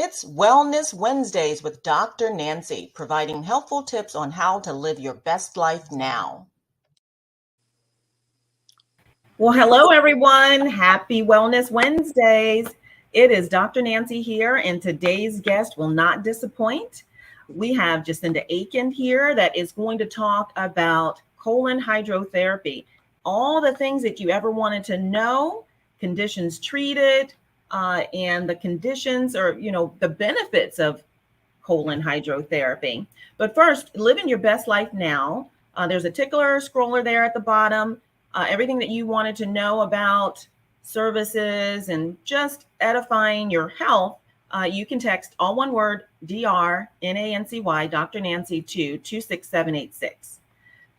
It's Wellness Wednesdays with Dr. Nancy, providing helpful tips on how to live your best life now. Well, hello, everyone. Happy Wellness Wednesdays. It is Dr. Nancy here, and today's guest will not disappoint. We have Jacinda Aiken here that is going to talk about colon hydrotherapy, all the things that you ever wanted to know, conditions treated, and the conditions or, the benefits of colon hydrotherapy. But first, living your best life now. There's a tickler scroller there at the bottom. Everything that you wanted to know about services and just edifying your health, you can text all one word, DRNANCY, Dr. Nancy, to 26786.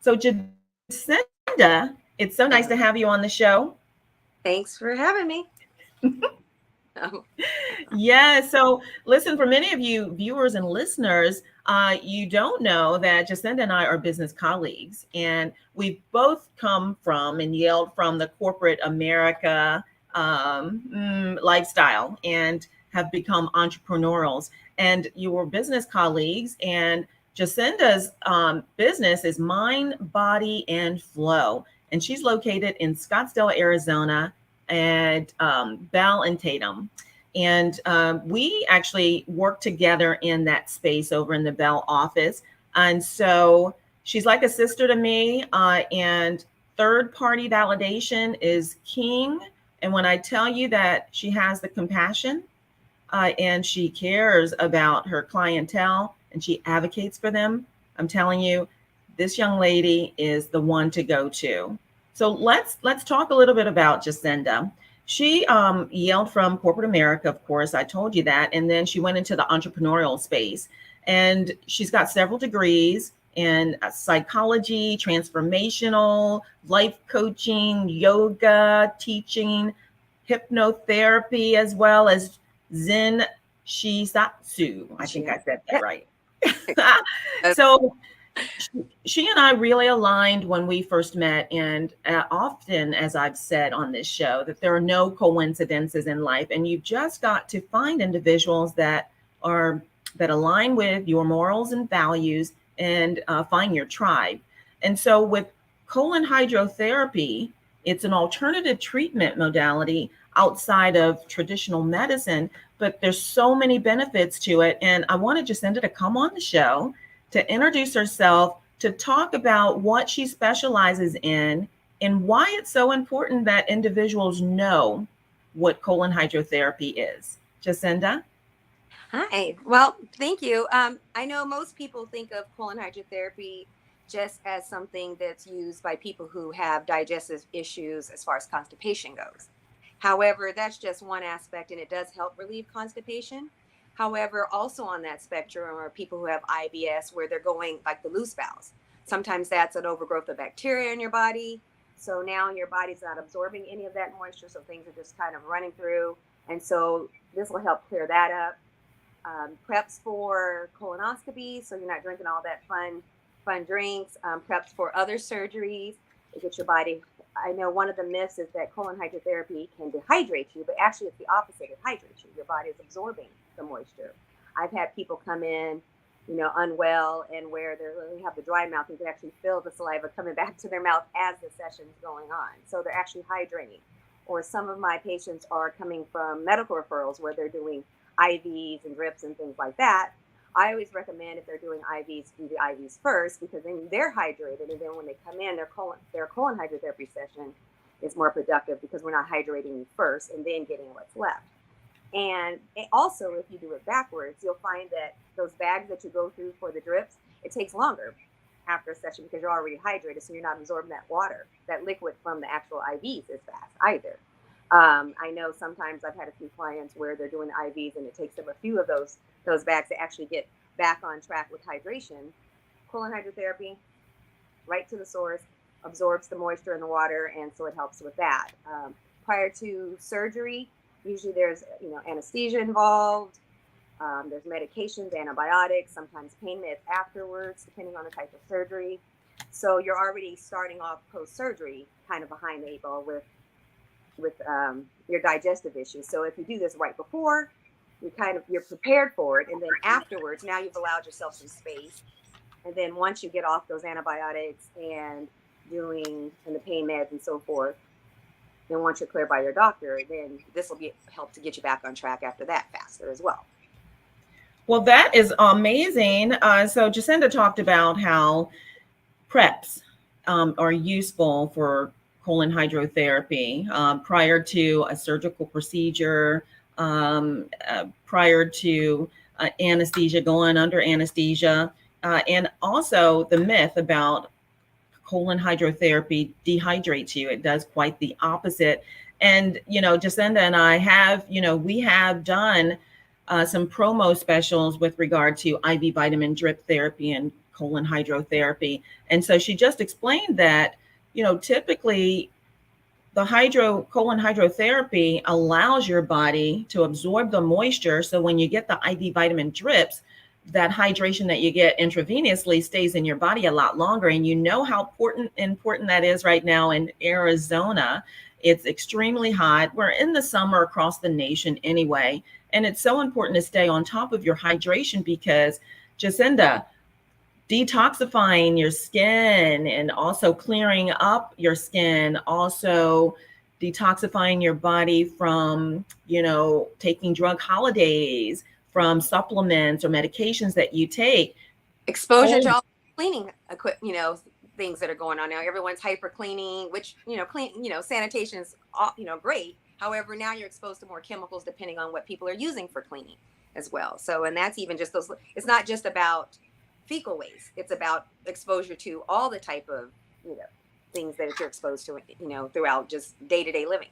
So Jacinda, it's so nice to have you on the show. Thanks for having me. Yeah. So listen, for many of you viewers and listeners, you don't know that Jacinda and I are business colleagues, and we've both come from and yelled from the corporate America lifestyle and have become entrepreneurials. And you were business colleagues, and Jacinda's business is Mind, Body, and Flow. And she's located in Scottsdale, Arizona, and Bell and Tatum. And we actually work together in that space over in the Bell office. And so she's like a sister to me. And third-party validation is king. And when I tell you that she has the compassion and she cares about her clientele and she advocates for them, I'm telling you, this young lady is the one to go to. So let's talk a little bit about Jacinda. She yelled from corporate America, of course, I told you that. And then she went into the entrepreneurial space. And she's got several degrees in psychology, transformational, life coaching, yoga, teaching, hypnotherapy, as well as Zen Shisatsu. I think I said that right. So she and I really aligned when we first met, and often, as I've said on this show, that there are no coincidences in life, and you've just got to find individuals that align with your morals and values, and find your tribe. And so with colon hydrotherapy, it's an alternative treatment modality outside of traditional medicine, but there's so many benefits to it. And I wanted Jacinda to come on the show to introduce herself, to talk about what she specializes in and why it's so important that individuals know what colon hydrotherapy is. Jacinda? Hi. Well, thank you. I know most people think of colon hydrotherapy just as something that's used by people who have digestive issues as far as constipation goes. However, that's just one aspect, and it does help relieve constipation. However, also on that spectrum are people who have IBS, where they're going like the loose bowels. Sometimes that's an overgrowth of bacteria in your body. So now your body's not absorbing any of that moisture. So things are just kind of running through. And so this will help clear that up. Preps for colonoscopy, so you're not drinking all that fun drinks. Preps for other surgeries to get your body. I know one of the myths is that colon hydrotherapy can dehydrate you, but actually it's the opposite. It hydrates you. Your body is absorbing the moisture. I've had people come in, unwell, and where they have the dry mouth, you can actually feel the saliva coming back to their mouth as the session's going on. So they're actually hydrating. Or some of my patients are coming from medical referrals where they're doing IVs and drips and things like that. I always recommend, if they're doing IVs, do the IVs first, because then they're hydrated, and then when they come in, their colon hydrotherapy session is more productive because we're not hydrating you first and then getting what's left. And also, if you do it backwards, you'll find that those bags that you go through for the drips, it takes longer after a session because you're already hydrated, so you're not absorbing that water, that liquid from the actual IVs as fast either. I know sometimes I've had a few clients where they're doing IVs and it takes them a few of those bags to actually get back on track with hydration. Colon hydrotherapy, right to the source, absorbs the moisture in the water, and so it helps with that. Prior to surgery, usually there's anesthesia involved. There's medications, antibiotics, sometimes pain meds afterwards, depending on the type of surgery. So you're already starting off post-surgery kind of behind the eight ball with your digestive issues. So if you do this right before, you're prepared for it. And then afterwards, now you've allowed yourself some space. And then once you get off those antibiotics and the pain meds and so forth, then once you're cleared by your doctor, then this will be help to get you back on track after that faster as well. Well, that is amazing. So Jacinda talked about how preps are useful for colon hydrotherapy prior to a surgical procedure, prior to anesthesia, going under anesthesia, and also the myth about colon hydrotherapy dehydrates you. It does quite the opposite. And, Jacinda and I have, we have done some promo specials with regard to IV vitamin drip therapy and colon hydrotherapy. And so she just explained that, typically the colon hydrotherapy allows your body to absorb the moisture. So when you get the IV vitamin drips, that hydration that you get intravenously stays in your body a lot longer. And you know how important that is right now in Arizona. It's extremely hot. We're in the summer across the nation anyway. And it's so important to stay on top of your hydration because, Jacinda, detoxifying your skin and also clearing up your skin, also detoxifying your body from, taking drug holidays, from supplements or medications that you take. Exposure to all cleaning things that are going on now. Everyone's hyper cleaning, which, sanitation is, great. However, now you're exposed to more chemicals depending on what people are using for cleaning as well. So, and that's even just those, it's not just about fecal waste. It's about exposure to all the type of, things that you're exposed to, throughout just day-to-day living.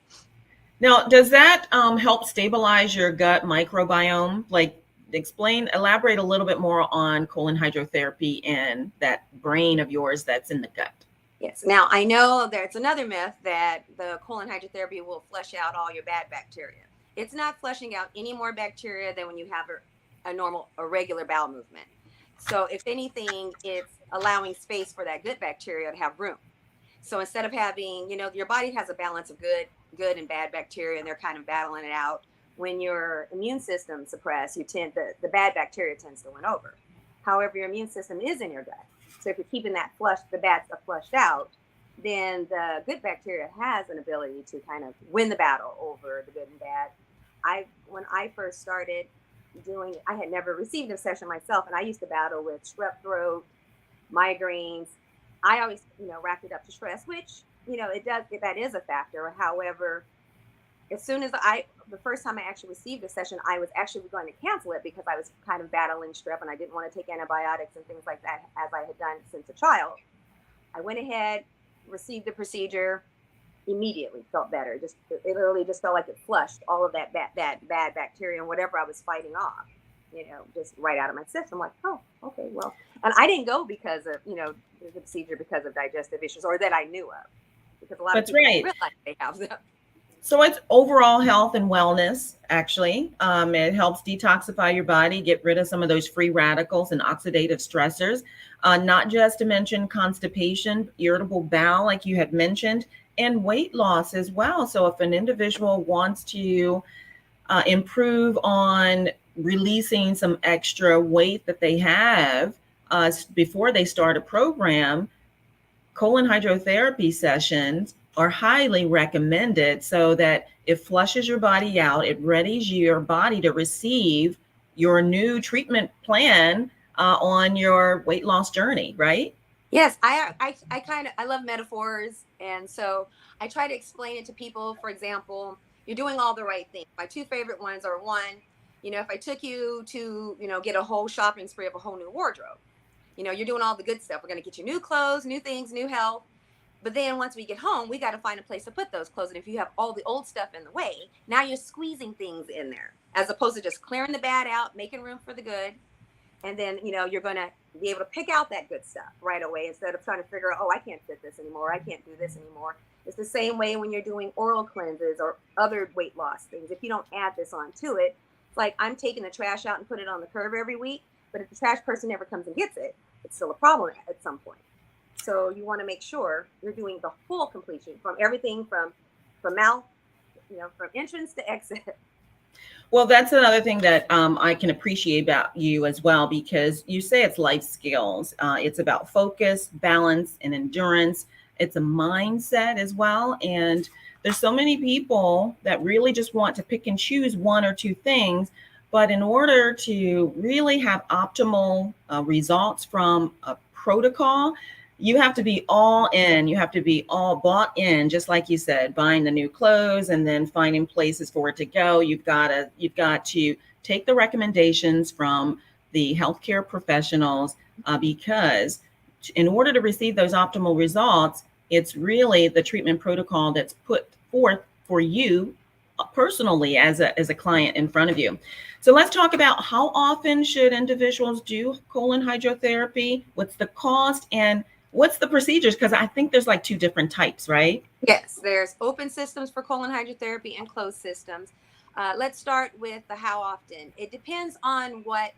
Now, does that help stabilize your gut microbiome? Like, elaborate a little bit more on colon hydrotherapy and that brain of yours that's in the gut. Yes. Now, I know there's another myth that the colon hydrotherapy will flush out all your bad bacteria. It's not flushing out any more bacteria than when you have a regular bowel movement. So if anything, it's allowing space for that good bacteria to have room. So instead of having, your body has a balance of good and bad bacteria, and they're kind of battling it out. When your immune system suppressed, the bad bacteria tends to win over. However, your immune system is in your gut. So if you're keeping that the bad stuff flushed out, then the good bacteria has an ability to kind of win the battle over the good and bad. When I first started doing it, I had never received a session myself, and I used to battle with strep throat, migraines. I always, racked it up to stress, which, that is a factor. However, as soon as the first time I actually received a session, I was actually going to cancel it because I was kind of battling strep and I didn't want to take antibiotics and things like that as I had done since a child. I went ahead, received the procedure, immediately felt better. It literally just felt like it flushed all of that bad bacteria and whatever I was fighting off, just right out of my system. I'm like, oh, okay, well, and I didn't go because of, the procedure because of digestive issues or that I knew of, because a lot of people don't realize they have them. So it's overall health and wellness, actually. It helps detoxify your body, get rid of some of those free radicals and oxidative stressors, not just to mention constipation, irritable bowel, like you had mentioned, and weight loss as well. So if an individual wants to improve on releasing some extra weight that they have before they start a program, colon hydrotherapy sessions are highly recommended so that it flushes your body out. It readies your body to receive your new treatment plan on your weight loss journey, right? Yes, I love metaphors. And so I try to explain it to people. For example, you're doing all the right things. My two favorite ones are one, if I took you to, get a whole shopping spree of a whole new wardrobe, you're doing all the good stuff. We're going to get you new clothes, new things, new health. But then once we get home, we got to find a place to put those clothes. And if you have all the old stuff in the way, now you're squeezing things in there as opposed to just clearing the bad out, making room for the good. And then, you're going to be able to pick out that good stuff right away instead of trying to figure out, oh, I can't fit this anymore. I can't do this anymore. It's the same way when you're doing oral cleanses or other weight loss things. If you don't add this onto it, it's like I'm taking the trash out and put it on the curb every week. But if the trash person never comes and gets it, it's still a problem at some point. So you want to make sure you're doing the full completion from everything from mouth, from entrance to exit. Well, that's another thing that I can appreciate about you as well, because you say it's life skills. It's about focus, balance, and endurance. It's a mindset as well. And there's so many people that really just want to pick and choose one or two things. But in order to really have optimal results from a protocol, you have to be all in. You have to be all bought in, just like you said, buying the new clothes and then finding places for it to go. You've got to take the recommendations from the healthcare professionals, because in order to receive those optimal results, it's really the treatment protocol that's put forth for you personally as a client in front of you. So let's talk about how often should individuals do colon hydrotherapy, what's the cost, and what's the procedures? Because I think there's like two different types, right? Yes, there's open systems for colon hydrotherapy and closed systems. Let's start with the how often. It depends on what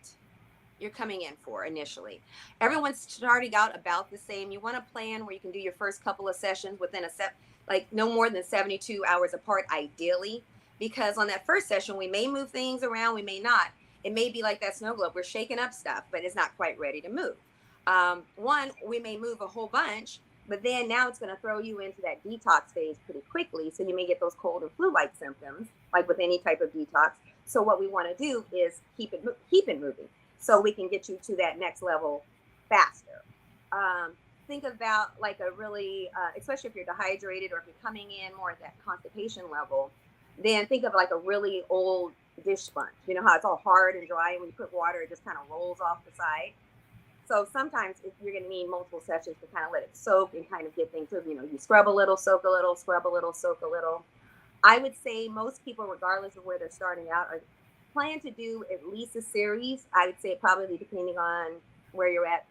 you're coming in for initially. Everyone's starting out about the same. You want a plan where you can do your first couple of sessions within like no more than 72 hours apart, ideally, because on that first session, we may move things around, we may not. It may be like that snow globe. We're shaking up stuff, but it's not quite ready to move. We may move a whole bunch, but then now it's going to throw you into that detox phase pretty quickly. So you may get those cold and flu-like symptoms, like with any type of detox. So what we want to do is keep it moving, so we can get you to that next level faster. Think about like a really, especially if you're dehydrated or if you're coming in more at that constipation level, then think of like a really old dish sponge. You know how it's all hard and dry, and when you put water, it just kind of rolls off the side. So sometimes you're going to need multiple sessions to kind of let it soak and kind of get things moving. You scrub a little, soak a little, scrub a little, soak a little. I would say most people, regardless of where they're starting out, are plan to do at least a series. I would say probably depending on where you're at,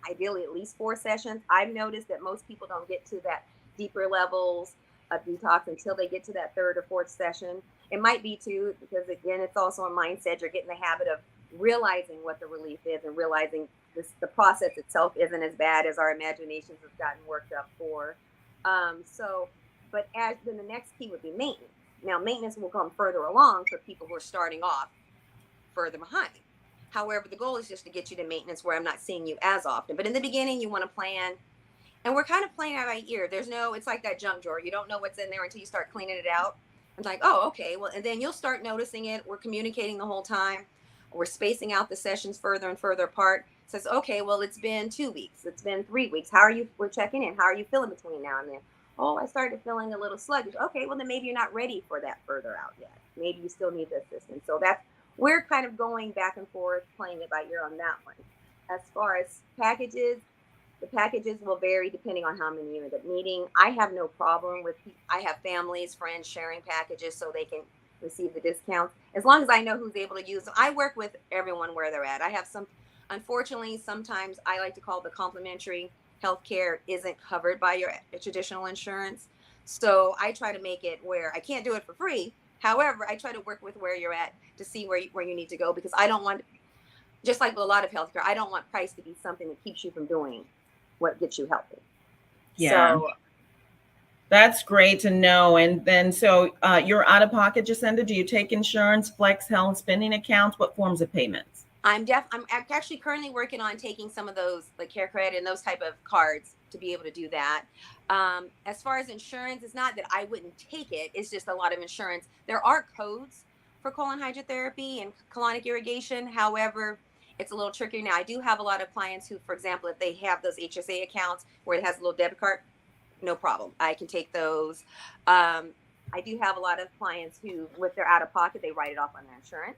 ideally at least 4 sessions. I've noticed that most people don't get to that deeper levels of detox until they get to that 3rd or 4th session. It might be too, because again, it's also a mindset. You're getting the habit of realizing what the relief is and realizing the process itself isn't as bad as our imaginations have gotten worked up for. But then the next key would be maintenance. Now, maintenance will come further along for people who are starting off further behind. However, the goal is just to get you to maintenance where I'm not seeing you as often. But in the beginning, you want to plan. And we're kind of playing out by ear. It's like that junk drawer. You don't know what's in there until you start cleaning it out. It's like, oh, okay. Well, and then you'll start noticing it. We're communicating the whole time. We're spacing out the sessions further and further apart. Says, okay, well, it's been 2 weeks. It's been 3 weeks. We're checking in. How are you feeling between now and then? Oh, I started feeling a little sluggish. Okay, well, then maybe you're not ready for that further out yet. Maybe you still need the assistance. So we're kind of going back and forth, playing it by ear on that one. As far as packages, the packages will vary depending on how many you end up needing. I have no problem I have families, friends sharing packages so they can receive the discounts, as long as I know who's able to use them. I work with everyone where they're at. I have unfortunately, sometimes I like to call the complimentary healthcare isn't covered by your traditional insurance. So I try to make it where I can't do it for free. However, I try to work with where you're at to see where you need to go, because I don't want, just like with a lot of healthcare, I don't want price to be something that keeps you from doing what gets you healthy. Yeah. So that's great to know. And then, so you're out of pocket, Jacinda. Do you take insurance, flex health, spending accounts? What forms of payments? I'm actually currently working on taking some of those, like Care Credit and those type of cards, to be able to do that. As far as insurance, it's not that I wouldn't take it. It's just a lot of insurance. There are codes for colon hydrotherapy and colonic irrigation. However, it's a little trickier now. I do have a lot of clients who, for example, if they have those HSA accounts where it has a little debit card, no problem. I can take those. I do have a lot of clients who, with their out of pocket, they write it off on their insurance.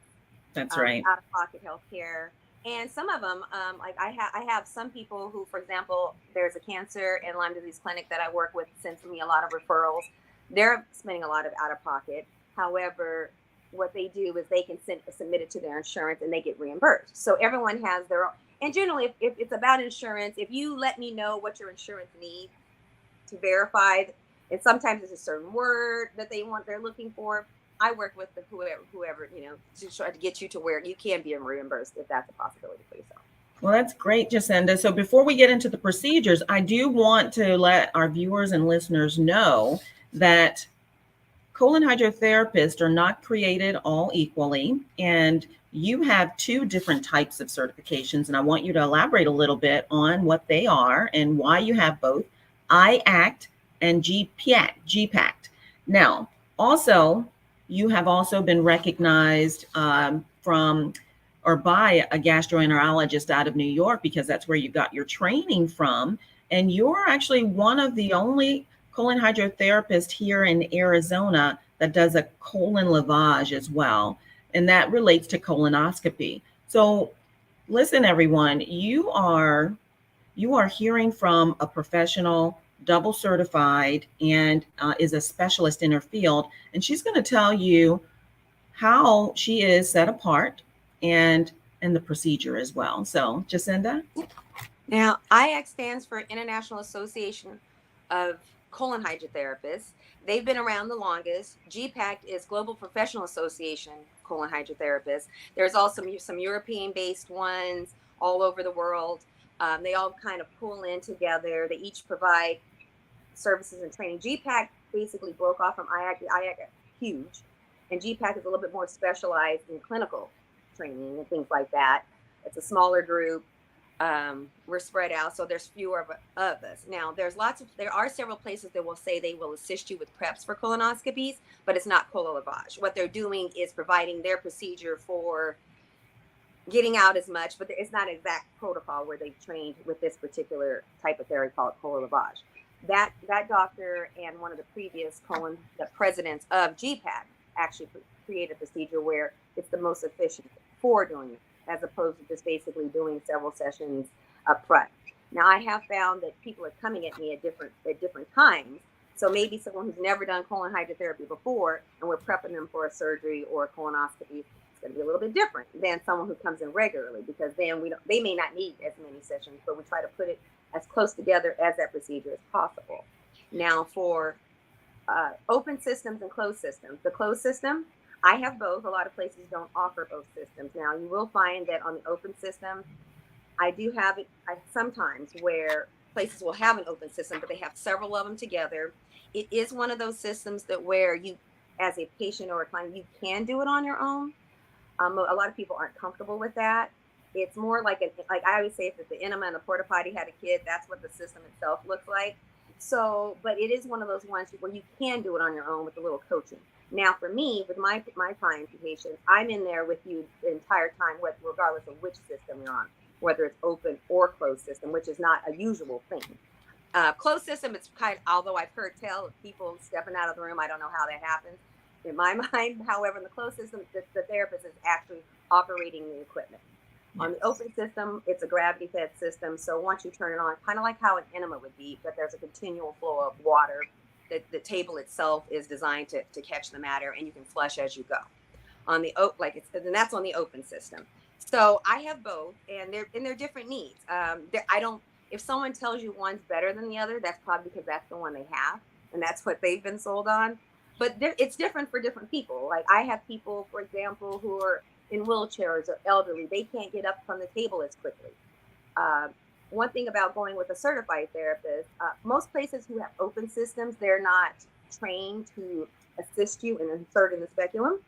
That's right. Out of pocket healthcare. And some of them, like I have some people who, for example, there's a cancer and Lyme disease clinic that I work with, sends me a lot of referrals. They're spending a lot of out of pocket. However, what they do is they can submit it to their insurance and they get reimbursed. So everyone has their own. And generally, if it's about insurance, if you let me know what your insurance needs to verify, and sometimes it's a certain word that they're looking for, I work with whoever, to try to get you to where you can be reimbursed if that's a possibility for yourself. Well, that's great, Jacinda. So before we get into the procedures, I do want to let our viewers and listeners know that colon hydrotherapists are not created all equally, and you have two different types of certifications, and I want you to elaborate a little bit on what they are and why you have both IACT and GPACT. Now, also, you have also been recognized from or by a gastroenterologist out of New York, because that's where you got your training from. And you're actually one of the only colon hydrotherapist here in Arizona that does a colon lavage as well. And that relates to colonoscopy. So listen, everyone, you are hearing from a professional, double certified, and is a specialist in her field. And she's going to tell you how she is set apart and the procedure as well. So Jacinda? Now, IAC stands for International Association of Colon Hydrotherapists. They've been around the longest. GPACT is Global Professional Association Colon Hydrotherapists. There's also some European-based ones all over the world. They all kind of pull in together. They each provide services and training. GPACT basically broke off from IAC. The IAC is huge, and GPACT is a little bit more specialized in clinical training and things like that. It's a smaller group. We're spread out, so there's fewer of us. Now, there are several places that will say they will assist you with preps for colonoscopies, but it's not colon lavage. What they're doing is providing their procedure for getting out as much, but it's not an exact protocol where they've trained with this particular type of therapy called colon lavage. That doctor and one of the presidents of GPAC actually created a procedure where it's the most efficient for doing it, as opposed to just basically doing several sessions up front. Now, I have found that people are coming at me at different times. So maybe someone who's never done colon hydrotherapy before, and we're prepping them for a surgery or a colonoscopy, it's going to be a little bit different than someone who comes in regularly, because then they may not need as many sessions, but we try to put it as close together as that procedure as possible. Now, for open systems and closed systems, the closed system, I have both. A lot of places don't offer both systems. Now, you will find that on the open system, I do have it sometimes where places will have an open system, but they have several of them together. It is one of those systems that where you, as a patient or a client, you can do it on your own. A lot of people aren't comfortable with that. It's more like I always say, if the enema and the porta potty had a kid, that's what the system itself looks like. So, but it is one of those ones where you can do it on your own with a little coaching. Now, for me, with my clients and patients, I'm in there with you the entire time, regardless of which system you're on, whether it's open or closed system, which is not a usual thing. Closed system, it's although I've heard tell of people stepping out of the room, I don't know how that happens. In my mind, however, in the closed system, the therapist is actually operating the equipment. Yes. On the open system, it's a gravity-fed system. So once you turn it on, kind of like how an enema would be, but there's a continual flow of water. The table itself is designed to catch the matter, and you can flush as you go. On the and that's on the open system. So I have both, and they're different needs. If someone tells you one's better than the other, that's probably because that's the one they have, and that's what they've been sold on. But it's different for different people. Like, I have people, for example, who are in wheelchairs or elderly. They can't get up from the table as quickly. One thing about going with a certified therapist, most places who have open systems, they're not trained to assist you and insert in the speculum.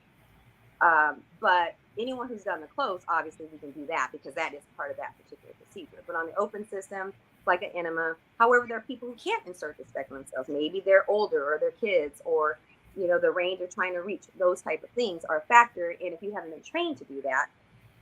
But anyone who's done the closed, obviously we can do that, because that is part of that particular procedure. But on the open system, it's like an enema. However, there are people who can't insert the speculum themselves. Maybe they're older, or they're kids, or the range they're trying to reach. Those type of things are a factor. And if you haven't been trained to do that,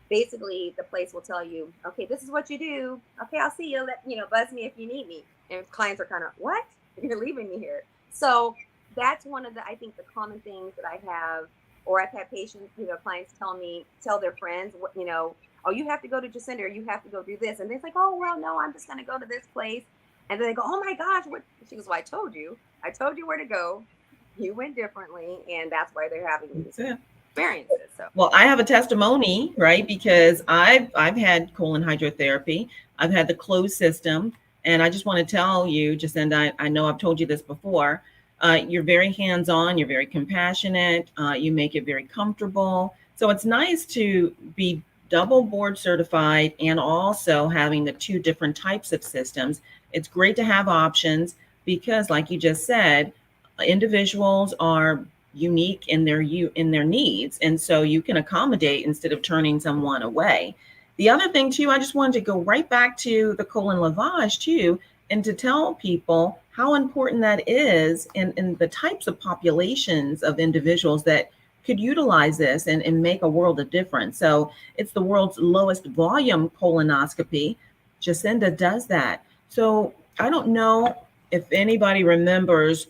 basically the place will tell you, okay, this is what you do. Okay, I'll see you. Buzz me if you need me. And clients are kind of, what? You're leaving me here. So that's one of I think the common things that I have, or I've had patients, clients tell their friends, oh, you have to go to Jacinda, or you have to go do this. And they're like, oh, well, no, I'm just going to go to this place. And then they go, oh my gosh, what? She goes, well, I told you where to go. You went differently, and that's why they're having these experiences. So, well, I have a testimony, right? Because I've had colon hydrotherapy. I've had the closed system, and I just want to tell you, Jacinda, I know I've told you this before. You're very hands-on. You're very compassionate. You make it very comfortable. So it's nice to be double board certified and also having the two different types of systems. It's great to have options because, like you just said, individuals are unique in their needs, and so you can accommodate instead of turning someone away. The other thing too, I just wanted to go right back to the colon lavage too, and to tell people how important that is in the types of populations of individuals that could utilize this and make a world of difference. So it's the world's lowest volume colonoscopy. Jacinda does that. So I don't know if anybody remembers,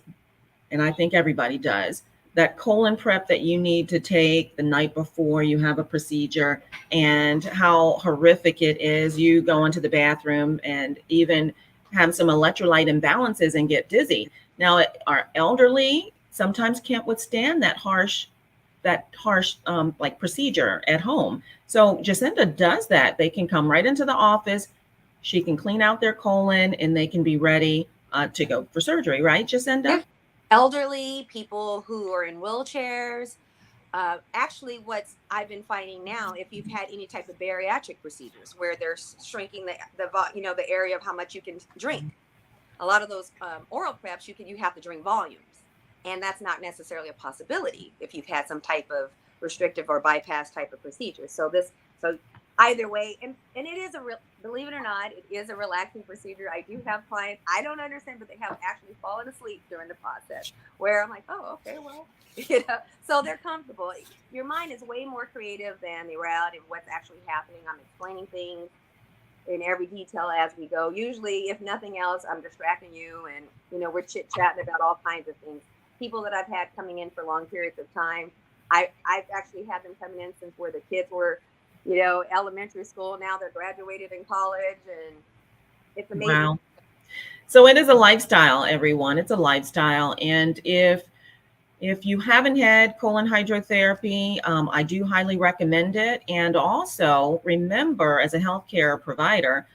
and I think everybody does, that colon prep that you need to take the night before you have a procedure, and how horrific it is. You go into the bathroom and even have some electrolyte imbalances and get dizzy. Now, our elderly sometimes can't withstand that harsh like procedure at home. So Jacinda does that. They can come right into the office. She can clean out their colon and they can be ready to go for surgery, right, Jacinda? Elderly, people who are in wheelchairs. Actually, what I've been finding now, if you've had any type of bariatric procedures where they're shrinking the area of how much you can drink, a lot of those oral preps, you have to drink volumes, and that's not necessarily a possibility if you've had some type of restrictive or bypass type of procedure. So either way, and it is believe it or not, it is a relaxing procedure. I do have clients I don't understand, but they have actually fallen asleep during the process, where I'm like, oh, okay, well, so they're comfortable. Your mind is way more creative than the reality of what's actually happening. I'm explaining things in every detail as we go. Usually, if nothing else, I'm distracting you, and we're chit-chatting about all kinds of things. People that I've had coming in for long periods of time, I've actually had them coming in since where the kids were elementary school. Now they're graduated in college, and it's amazing. Wow. So it is a lifestyle, everyone. It's a lifestyle. And if you haven't had colon hydrotherapy, I do highly recommend it. And also remember, as a healthcare provider,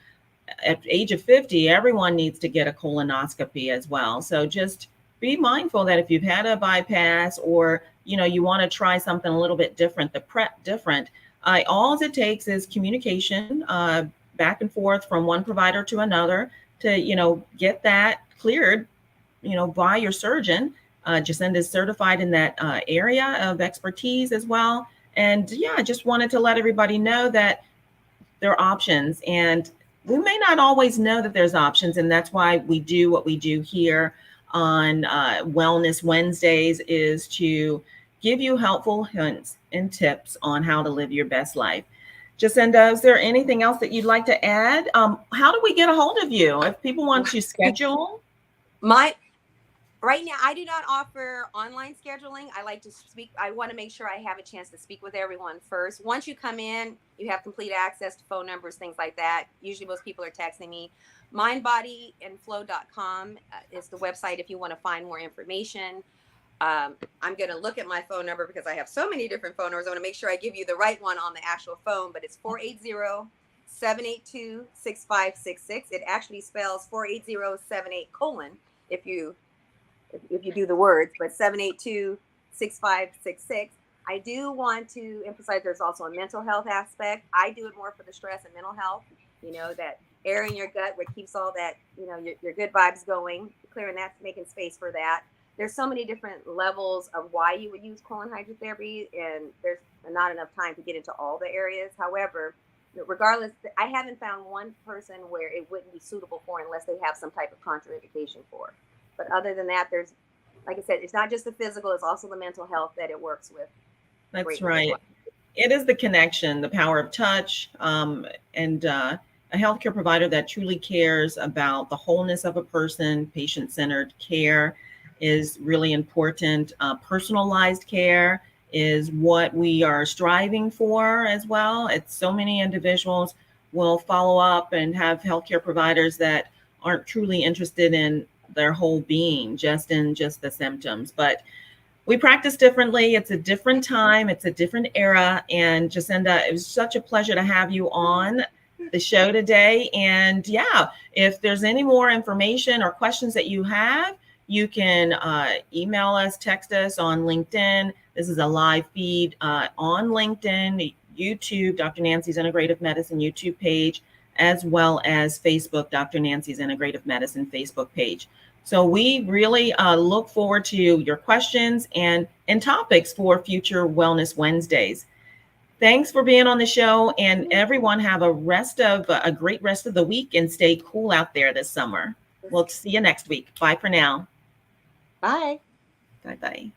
at the age of 50, everyone needs to get a colonoscopy as well. So just be mindful that if you've had a bypass, or you want to try something a little bit different, the prep different, all it takes is communication back and forth from one provider to another to get that cleared by your surgeon. Jacinda is certified in that area of expertise as well. And I just wanted to let everybody know that there are options, and we may not always know that there's options. And that's why we do what we do here on Wellness Wednesdays, is to give you helpful hints and tips on how to live your best life. Jacinda, is there anything else that you'd like to add? How do we get a hold of you if people want to schedule? Right now, I do not offer online scheduling. I like to speak. I want to make sure I have a chance to speak with everyone first. Once you come in, you have complete access to phone numbers, things like that. Usually most people are texting me. Mindbodyandflow.com is the website if you want to find more information. I'm going to look at my phone number because I have so many different phone numbers. I want to make sure I give you the right one on the actual phone, but it's 480-782-6566. It actually spells 48078 : if you do the words, but 782-6566. I do want to emphasize there's also a mental health aspect. I do it more for the stress and mental health, that air in your gut, what keeps all that, your good vibes going, clearing that, making space for that. There's so many different levels of why you would use colon hydrotherapy, and there's not enough time to get into all the areas. However, regardless, I haven't found one person where it wouldn't be suitable for unless they have some type of contraindication for. But other than that, there's, like I said, it's not just the physical, it's also the mental health that it works with. That's right. It is the connection, the power of touch, and a healthcare provider that truly cares about the wholeness of a person. Patient-centered care is really important. Personalized care is what we are striving for as well. It's so many individuals will follow up and have healthcare providers that aren't truly interested in their whole being, just the symptoms. But we practice differently. It's a different time. It's a different era. And Jacinda, it was such a pleasure to have you on the show today. And if there's any more information or questions that you have, you can email us, text us on LinkedIn. This is a live feed on LinkedIn, YouTube, Dr. Nancy's Integrative Medicine YouTube page, as well as Facebook, Dr. Nancy's Integrative Medicine Facebook page. So we really look forward to your questions and and topics for future Wellness Wednesdays. Thanks for being on the show, and everyone have a great rest of the week and stay cool out there this summer. We'll see you next week. Bye for now. Bye. Bye-bye.